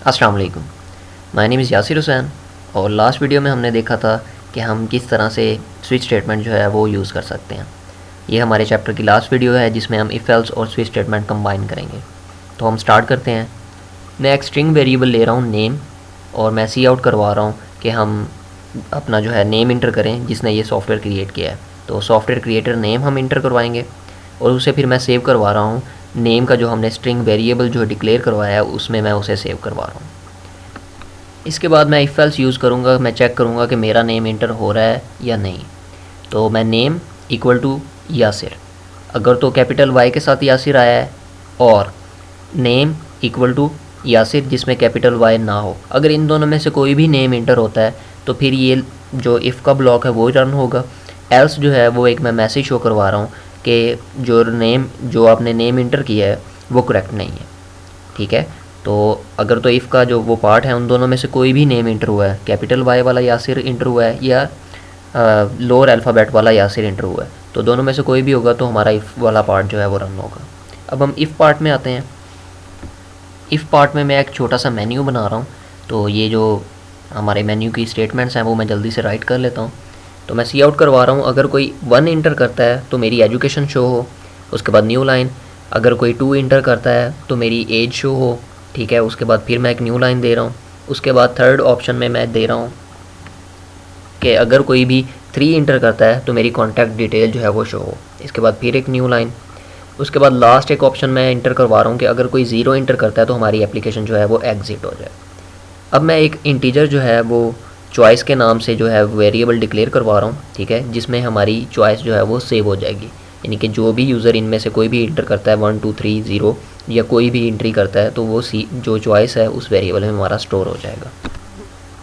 अस्सलाम वालेकुम। My name is Yasir Hussain. और लास्ट वीडियो में हमने देखा था कि हम किस तरह से स्विच स्टेटमेंट जो है वो यूज़ कर सकते हैं। ये हमारे चैप्टर की लास्ट वीडियो है जिसमें हम इफ़ एल्स और स्विच स्टेटमेंट कंबाइन करेंगे। तो हम स्टार्ट करते हैं। मैं एक स्ट्रिंग वेरिएबल ले रहा हूँ नेम, और मैं सी आउट करवा रहा हूँ कि हम अपना जो है नेम इंटर करें जिसने ये सॉफ्टवेयर क्रिएट किया है। तो सॉफ्टवेयर क्रिएटर नेम हम इंटर करवाएंगे और उसे फिर मैं सेव करवा रहा हूँ। नेम का जो हमने स्ट्रिंग वेरिएबल जो डिक्लेयर करवाया है उसमें मैं उसे सेव करवा रहा हूँ। इसके बाद मैं इफ़ एल्स यूज़ करूँगा। मैं चेक करूँगा कि मेरा नेम इंटर हो रहा है या नहीं। तो मैं नेम इक्वल टू यासिर, अगर तो कैपिटल वाई के साथ यासिर आया है, और नेम इक्वल टू यासिर जिसमें कैपिटल वाई ना हो। अगर इन दोनों में से कोई भी नेम इंटर होता है तो फिर ये जो इफ़ का ब्लॉक है वो रन होगा। एल्स जो है वो एक मैं मैसेज शो करवा रहा हूँ कि जो आपने नेम इंटर किया है वो करेक्ट नहीं है। ठीक है। तो अगर तो इफ़ का जो वो पार्ट है उन दोनों में से कोई भी नेम इंटर हुआ है, कैपिटल वाई वाला यासिर इंटर हुआ है या लोअर अल्फ़ाबेट वाला यासिर इंटर हुआ है, तो दोनों में से कोई भी होगा तो हमारा इफ़ वाला पार्ट जो है वो रन होगा। अब हम इफ़ पार्ट में आते हैं। इफ़ पार्ट में मैं एक छोटा सा मेन्यू बना रहा हूँ। तो ये जो हमारे मेन्यू की स्टेटमेंट्स हैं वो मैं जल्दी से राइट कर लेता हूँ। तो मैं सी आउट करवा रहा हूँ, अगर कोई 1 इंटर करता है तो मेरी एजुकेशन शो हो, उसके बाद न्यू लाइन। अगर कोई 2 इंटर करता है तो मेरी एज शो हो। ठीक है। उसके बाद फिर मैं एक न्यू लाइन दे रहा हूँ। उसके बाद थर्ड ऑप्शन में मैं दे रहा हूँ कि अगर कोई भी 3 इंटर करता है तो मेरी कॉन्टैक्ट डिटेल जो है वो शो हो। इसके बाद फिर एक न्यू लाइन। उसके बाद लास्ट एक ऑप्शन मैं इंटर करवा रहा हूँ कि अगर कोई 0 इंटर करता है तो हमारी एप्लीकेशन जो है वो एग्ज़िट हो जाए। अब मैं एक इंटीजर जो है वो चॉइस के नाम से जो है वेरिएबल डिक्लेयर करवा रहा हूँ। ठीक है। जिसमें हमारी चॉइस जो है वो सेव हो जाएगी, यानी कि जो भी यूज़र इनमें से कोई भी इंटर करता है 1 2 3 0 या कोई भी एंट्री करता है तो वो जो चॉइस है उस वेरिएबल में हमारा स्टोर हो जाएगा।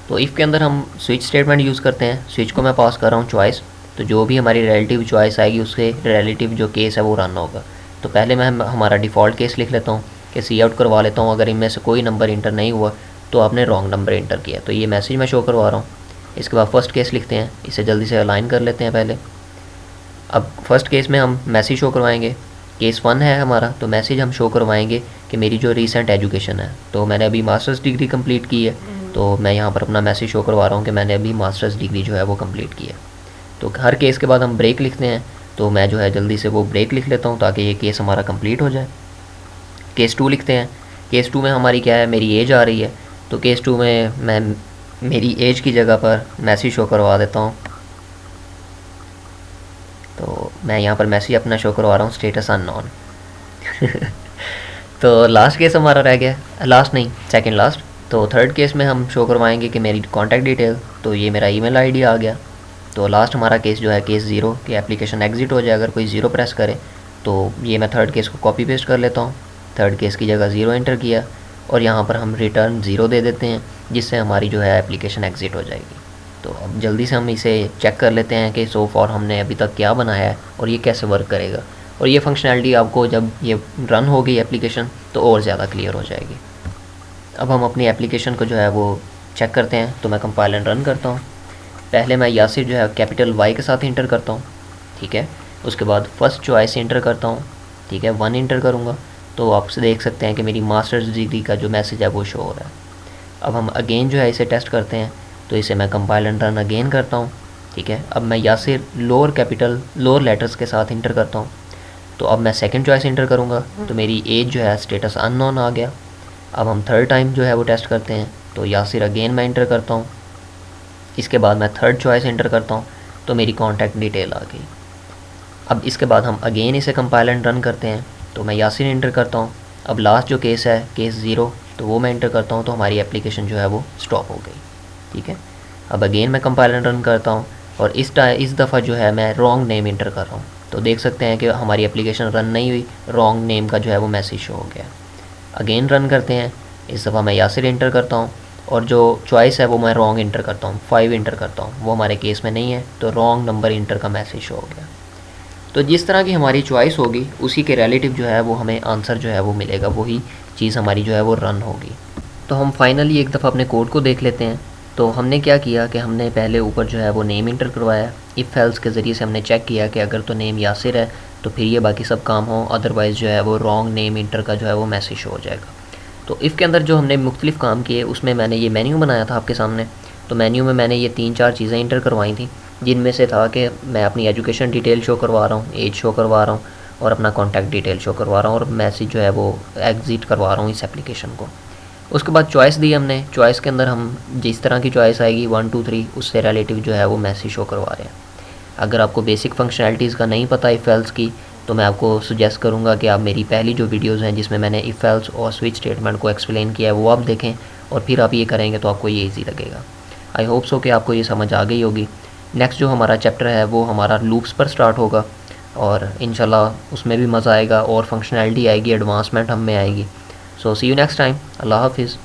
तो इफ़ के अंदर हम स्विच स्टेटमेंट यूज़ करते हैं। स्विच को मैं पास कर रहा हूँ चॉइस, तो जो भी हमारी रिलेटिव चॉइस आएगी उसके रिलेटिव जो केस है वो रन होगा। तो पहले मैं हमारा डिफ़ॉल्ट केस लिख लेता हूँ कि सी आउट करवा लेता हूँ अगर इनमें से कोई नंबर इंटर नहीं हुआ तो आपने रॉन्ग नंबर इंटर किया। तो ये मैसेज मैं शो करवा रहा हूँ। इसके बाद फर्स्ट केस लिखते हैं, इसे जल्दी से अलाइन कर लेते हैं पहले। अब फर्स्ट केस में हम मैसेज शो करवाएंगे। केस 1 है हमारा, तो मैसेज हम शो करवाएंगे कि मेरी जो रीसेंट एजुकेशन है, तो मैंने अभी मास्टर्स डिग्री कंप्लीट की है। तो मैं यहाँ पर अपना मैसेज शो करवा रहा हूँ कि मैंने अभी मास्टर्स डिग्री जो है वो कंप्लीट की है। तो हर केस के बाद हम ब्रेक लिखते हैं। तो मैं जो है जल्दी से वो ब्रेक लिख लेता हूँ ताकि ये केस हमारा कंप्लीट हो जाए। केस 2 लिखते हैं। केस 2 में हमारी क्या है, मेरी एज आ रही है। तो केस 2 में मैं मेरी एज की जगह पर मैसेज शो करवा देता हूँ। तो मैं यहाँ पर मैसेज अपना शो करवा रहा हूँ, स्टेटस अननोन। तो लास्ट केस हमारा रह गया, लास्ट नहीं सेकंड लास्ट। तो थर्ड केस में हम शो करवाएंगे कि मेरी कॉन्टैक्ट डिटेल, तो ये मेरा ईमेल आईडी आ गया। तो लास्ट हमारा केस जो है केस 0 कि एप्लीकेशन एग्ज़िट हो जाए अगर कोई 0 प्रेस करे। तो ये मैं थर्ड केस को कॉपी पेस्ट कर लेता हूँ। थर्ड केस की जगह 0 एंटर किया और यहाँ पर हम रिटर्न 0 दे देते हैं, जिससे हमारी जो है एप्लीकेशन एग्ज़िट हो जाएगी। तो अब जल्दी से हम इसे चेक कर लेते हैं कि सो फॉर हमने अभी तक क्या बनाया है और ये कैसे वर्क करेगा। और ये फंक्शनैलिटी आपको जब ये रन होगी एप्लीकेशन तो और ज़्यादा क्लियर हो जाएगी। अब हम अपनी एप्लीकेशन को जो है वो चेक करते हैं। तो मैं कंपाइल एंड रन करता हूँ। पहले मैं यासिर जो है कैपिटल वाई के साथ इंटर करता हूँ। ठीक है। उसके बाद फर्स्ट चॉइस इंटर करता हूँ। ठीक है। 1 इंटर करूँगा तो आप देख सकते हैं कि मेरी मास्टर्स डिग्री का जो मैसेज है वो शो हो रहा है। अब हम अगेन जो है इसे टेस्ट करते हैं। तो इसे मैं कंपाइल एंड रन अगेन करता हूँ। ठीक है। अब मैं यासिर लोअर लेटर्स के साथ इंटर करता हूँ। तो अब मैं सेकंड चॉइस इंटर करूँगा तो मेरी एज जो है स्टेटस अननोन आ गया। अब हम थर्ड टाइम जो है वो टेस्ट करते हैं। तो यासिर अगेन मैं इंटर करता हूँ। इसके बाद मैं थर्ड चॉइस इंटर करता हूँ तो मेरी कॉन्टैक्ट डिटेल आ गई। अब इसके बाद हम अगेन इसे कंपाइल एंड रन करते हैं। तो मैं यासिर इंटर करता हूँ। अब लास्ट जो केस है केस 0, तो वो मैं इंटर करता हूँ तो हमारी एप्लीकेशन जो है वो स्टॉप हो गई। ठीक है। अब अगेन मैं कंपाइल एंड रन करता हूँ और इस दफ़ा जो है मैं रॉन्ग नेम इंटर कर रहा हूँ। तो देख सकते हैं कि हमारी एप्लीकेशन रन नहीं हुई, रॉन्ग नेम का जो है वो मैसेज शो हो गया। अगेन रन करते हैं। इस दफ़ा मैं यासिर इंटर करता हूँ और जो चॉइस है वो मैं रॉन्ग इंटर करता हूँ, 5 इंटर करता हूँ, वो हमारे केस में नहीं है तो रॉन्ग नंबर इंटर का मैसेज शो हो गया। तो जिस तरह की हमारी चॉइस होगी उसी के रिलेटिव जो है वो हमें आंसर जो है वो मिलेगा, वही चीज़ हमारी जो है वो रन होगी। तो हम फाइनली एक दफ़ा अपने कोड को देख लेते हैं। तो हमने क्या किया कि हमने पहले ऊपर जो है वो नेम इंटर करवाया। इफ़ एल्स के ज़रिए से हमने चेक किया कि अगर तो नेम यासिर है तो फिर ये बाकी सब काम हो, अदरवाइज़ जो है वो रॉन्ग नेम इंटर का जो है वो मैसेज शो हो जाएगा। तो इफ़ के अंदर जो हमने मुख्तलिफ़ काम किए उसमें मैंने ये मेन्यू बनाया था आपके सामने। तो मेन्यू में मैंने ये 3-4 चीज़ें इंटर करवाई थी, जिनमें से था कि मैं अपनी एजुकेशन डिटेल शो करवा रहा हूँ, एज शो करवा रहा हूँ और अपना कॉन्टैक्ट डिटेल शो करवा रहा हूँ, और मैसेज जो है वो एग्ज़िट करवा रहा हूँ इस एप्लीकेशन को। उसके बाद चॉइस दी हमने, चॉइस के अंदर हम जिस तरह की चॉइस आएगी 1 2 3 उससे रिलेटिव जो है वो मैसेज शो करवा रहे हैं। अगर आपको बेसिक फंक्शनैलिटीज़ का नहीं पता इफ़ एल्स की, तो मैं आपको सुजेस्ट करूँगा कि आप मेरी पहली जो वीडियोज़ हैं जिसमें मैंने इफ़ एल्स और स्विच स्टेटमेंट को एक्सप्लेन किया है वो आप देखें, और फिर आप ये करेंगे तो आपको ये ईजी लगेगा। आई होप सो कि आपको ये समझ आ गई होगी। नेक्स्ट जो हमारा चैप्टर है वो हमारा लूप्स पर स्टार्ट होगा, और इंशाल्लाह उसमें भी मज़ा आएगा और फंक्शनैलिटी आएगी, एडवांसमेंट हम में आएगी। सो सी यू नेक्स्ट टाइम। अल्लाह हाफिज़।